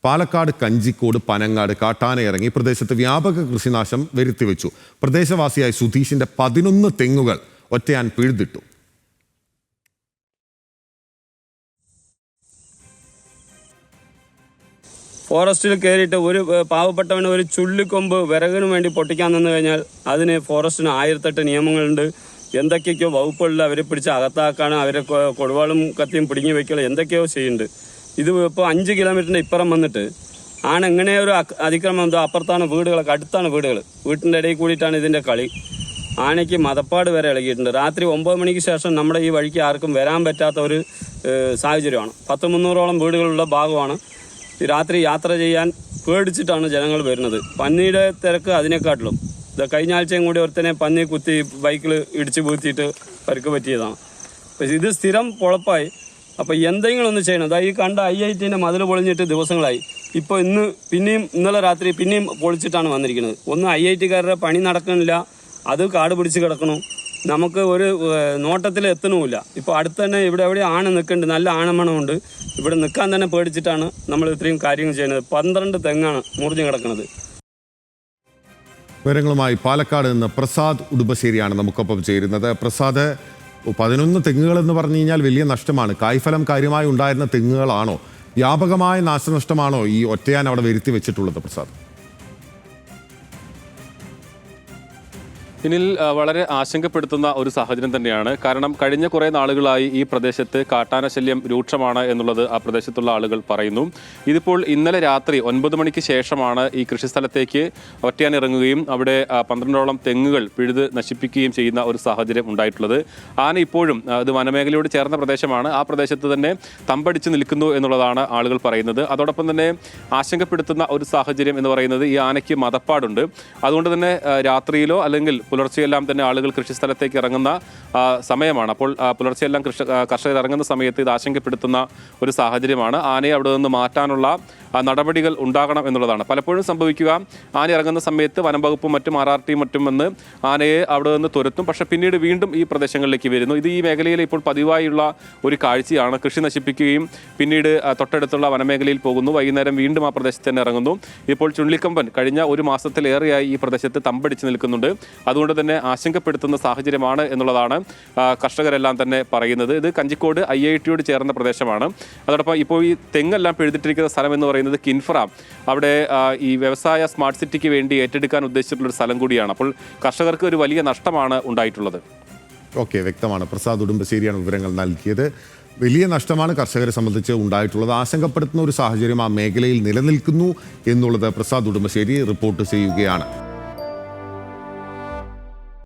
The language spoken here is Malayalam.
പാലക്കാട് കഞ്ചിക്കോട് പനങ്ങാട് കാട്ടാനയിറങ്ങി പ്രദേശത്ത് വ്യാപക കൃഷിനാശം വരുത്തിവെച്ചു. പ്രദേശവാസിയായ സുധീഷിന്റെ 11 തെങ്ങുകൾ ഒറ്റയാൻ പിഴുതിട്ടു. ഫോറസ്റ്റിൽ കയറിയിട്ട് ഒരു പാവപ്പെട്ടവന് ഒരു ചുള്ളിക്കൊമ്പ് വിറകിന് വേണ്ടി പൊട്ടിക്കാൻ നിന്ന് കഴിഞ്ഞാൽ അതിന് ഫോറസ്റ്റിന് 1008 നിയമങ്ങളുണ്ട്. എന്തൊക്കെയൊക്കെയോ വകുപ്പുകളിൽ അവരെ പിടിച്ച് അകത്താക്കാണ്, അവരെ കൊടുവാളും കത്തിയും പിടുങ്ങി വെക്കുക, എന്തൊക്കെയോ ചെയ്യുന്നുണ്ട്. ഇത് ഇപ്പോൾ 5 കിലോമീറ്ററിൻ്റെ ഇപ്പുറം വന്നിട്ട് എങ്ങനെ ഒരു അതിക്രമം എന്തോ അപ്പുറത്താണ് വീടുകളൊക്കെ, അടുത്താണ് വീടുകൾ, വീട്ടിൻ്റെ ഇടയിൽ കൂടിയിട്ടാണ് ഇതിൻ്റെ കളി. ആനയ്ക്ക് മതപ്പാട് വരെ ഇളകിയിട്ടുണ്ട്. രാത്രി 9 മണിക്ക് ശേഷം നമ്മുടെ ഈ വഴിക്ക് ആർക്കും വരാൻ പറ്റാത്ത ഒരു സാഹചര്യമാണ്. 100-300ഓളം വീടുകളുള്ള ഭാഗമാണ്. രാത്രി യാത്ര ചെയ്യാൻ പേടിച്ചിട്ടാണ് ജനങ്ങൾ വരുന്നത്. പന്നിയുടെ തിരക്ക് അതിനെക്കാട്ടിലും. കഴിഞ്ഞ ആഴ്ചയും കൂടി ഒരുത്തനെ പന്നി കുത്തി ബൈക്കിൽ ഇടിച്ചു പൂത്തിയിട്ട് പരിക്ക് പറ്റിയതാണ്. ഇത് സ്ഥിരം പൊളപ്പായി. അപ്പോൾ എന്തെങ്കിലും ഒന്ന് ചെയ്യണം. ഈ കണ്ട IITൻ്റെ മതിൽ പൊളിഞ്ഞിട്ട് ദിവസങ്ങളായി. ഇപ്പോൾ ഇന്നലെ രാത്രി പിന്നെയും പൊളിച്ചിട്ടാണ് വന്നിരിക്കുന്നത്. ഒന്നും IITക്കാരുടെ പണി നടക്കുന്നില്ല, അത് കാട് പിടിച്ച് കിടക്കണു. നമുക്ക് ഒരു നോട്ടത്തിൽ എത്തണമില്ല. ഇപ്പോൾ അടുത്ത് തന്നെ ഇവിടെ എവിടെ ആന നിൽക്കുന്നുണ്ട്, നല്ല ആനമണമുണ്ട്. ഇവിടെ നിൽക്കാൻ തന്നെ പേടിച്ചിട്ടാണ് നമ്മൾ ഇത്രയും കാര്യങ്ങൾ ചെയ്യുന്നത്. 12 തെങ്ങാണ് മുറിഞ്ഞു കിടക്കുന്നത്. വിവരങ്ങളുമായി പാലക്കാട് നിന്ന് പ്രസാദ് ഉടുമ്പശ്ശേരിയാണ് നമുക്കൊപ്പം ചേരുന്നത്. പ്രസാദ്, 11 തെങ്ങുകൾ എന്ന് പറഞ്ഞു കഴിഞ്ഞാൽ വലിയ നഷ്ടമാണ്. കായ്ഫലം കാര്യമായി ഉണ്ടായിരുന്ന തെങ്ങുകളാണോ? വ്യാപകമായ നാശനഷ്ടമാണോ ഈ ഒറ്റയാൻ അവിടെ വരുത്തി വെച്ചിട്ടുള്ളത്? പ്രസാദ്, ഇതിൽ വളരെ ആശങ്കപ്പെടുത്തുന്ന ഒരു സാഹചര്യം തന്നെയാണ്. കാരണം കഴിഞ്ഞ കുറേ നാളുകളായി ഈ പ്രദേശത്ത് കാട്ടാന ശല്യം രൂക്ഷമാണ് എന്നുള്ളത് ആ പ്രദേശത്തുള്ള ആളുകൾ പറയുന്നു. ഇതിപ്പോൾ ഇന്നലെ രാത്രി 9 മണിക്ക് ശേഷമാണ് ഈ കൃഷിസ്ഥലത്തേക്ക് ഒറ്റയാൻ ഇറങ്ങുകയും അവിടെ 12ഓളം തെങ്ങുകൾ പിഴുത് നശിപ്പിക്കുകയും ചെയ്യുന്ന ഒരു സാഹചര്യം ഉണ്ടായിട്ടുള്ളത്. ആന ഇപ്പോഴും ഇത് വനമേഖലയോട് ചേർന്ന പ്രദേശമാണ്, ആ പ്രദേശത്ത് തന്നെ തമ്പടിച്ച് നിൽക്കുന്നു എന്നുള്ളതാണ് ആളുകൾ പറയുന്നത്. അതോടൊപ്പം തന്നെ ആശങ്കപ്പെടുത്തുന്ന ഒരു സാഹചര്യം എന്ന് പറയുന്നത് ഈ ആനയ്ക്ക് മതപ്പാടുണ്ട്. അതുകൊണ്ട് തന്നെ രാത്രിയിലോ അല്ലെങ്കിൽ പുലർച്ചെയെല്ലാം തന്നെ ആളുകൾ കൃഷിസ്ഥലത്തേക്ക് ഇറങ്ങുന്ന സമയമാണ്. അപ്പോൾ പുലർച്ചെയെല്ലാം കർഷകർ ഇറങ്ങുന്ന സമയത്ത് ഇത് ആശങ്കപ്പെടുത്തുന്ന ഒരു സാഹചര്യമാണ്. ആനയെ അവിടെ നിന്ന് മാറ്റാനുള്ള നടപടികൾ ഉണ്ടാകണം എന്നുള്ളതാണ്. പലപ്പോഴും സംഭവിക്കുക, ആന ഇറങ്ങുന്ന സമയത്ത് വനം വകുപ്പും മറ്റും RRTയും മറ്റും വന്ന് ആനയെ അവിടെ നിന്ന് തുരത്തും. പക്ഷെ പിന്നീട് വീണ്ടും ഈ പ്രദേശങ്ങളിലേക്ക് വരുന്നു. ഇത് ഈ മേഖലയിൽ ഇപ്പോൾ പതിവായുള്ള ഒരു കാഴ്ചയാണ്. കൃഷി നശിപ്പിക്കുകയും പിന്നീട് തൊട്ടടുത്തുള്ള വനമേഖലയിൽ പോകുന്നു, വൈകുന്നേരം വീണ്ടും ആ പ്രദേശത്ത് തന്നെ ഇറങ്ങുന്നു. ഇപ്പോൾ ചുള്ളിക്കമ്പൻ കഴിഞ്ഞ ഒരു മാസത്തിലേറെയായി ഈ പ്രദേശത്ത് തമ്പടിച്ച് നിൽക്കുന്നുണ്ട്. അതുകൊണ്ട് തന്നെ ആശങ്കപ്പെടുത്തുന്ന സാഹചര്യമാണ് എന്നുള്ളതാണ് കർഷകരെല്ലാം തന്നെ പറയുന്നത്. ഇത് കഞ്ചിക്കോട് IITയോട് ചേർന്ന പ്രദേശമാണ്. അതോടൊപ്പം ഇപ്പോൾ ഈ തെങ്ങെല്ലാം പിഴുതിട്ടിരിക്കുന്ന സ്ഥലം എന്ന് പറയുന്നത് കിൻഫ്ര, അവിടെ ഈ വ്യവസായ സ്മാർട്ട് സിറ്റിക്ക് വേണ്ടി ഏറ്റെടുക്കാൻ ഉദ്ദേശിച്ചിട്ടുള്ളൊരു സ്ഥലം കൂടിയാണ്. അപ്പോൾ കർഷകർക്ക് ഒരു വലിയ നഷ്ടമാണ് ഉണ്ടായിട്ടുള്ളത്. ഓക്കെ, വ്യക്തമാണ്. പ്രസാദ് ഉടുമ്പശ്ശേരിയാണ് വിവരങ്ങൾ നൽകിയത്. വലിയ നഷ്ടമാണ് കർഷകരെ സംബന്ധിച്ച് ഉണ്ടായിട്ടുള്ളത്. ആശങ്കപ്പെടുത്തുന്ന ഒരു സാഹചര്യം ആ മേഖലയിൽ നിലനിൽക്കുന്നു എന്നുള്ളത് പ്രസാദ് ഉടുമ്പശ്ശേരി റിപ്പോർട്ട് ചെയ്യുകയാണ്.